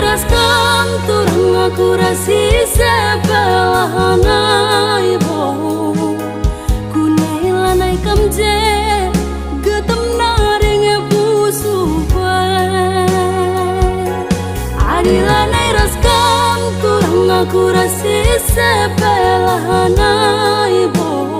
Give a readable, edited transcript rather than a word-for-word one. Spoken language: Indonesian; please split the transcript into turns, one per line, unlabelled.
raskan turang aku rasi sebelahana ibu kunai lanai kamje getem naring ibu supai adi lanai raskan turang aku rasi sebelahana ibu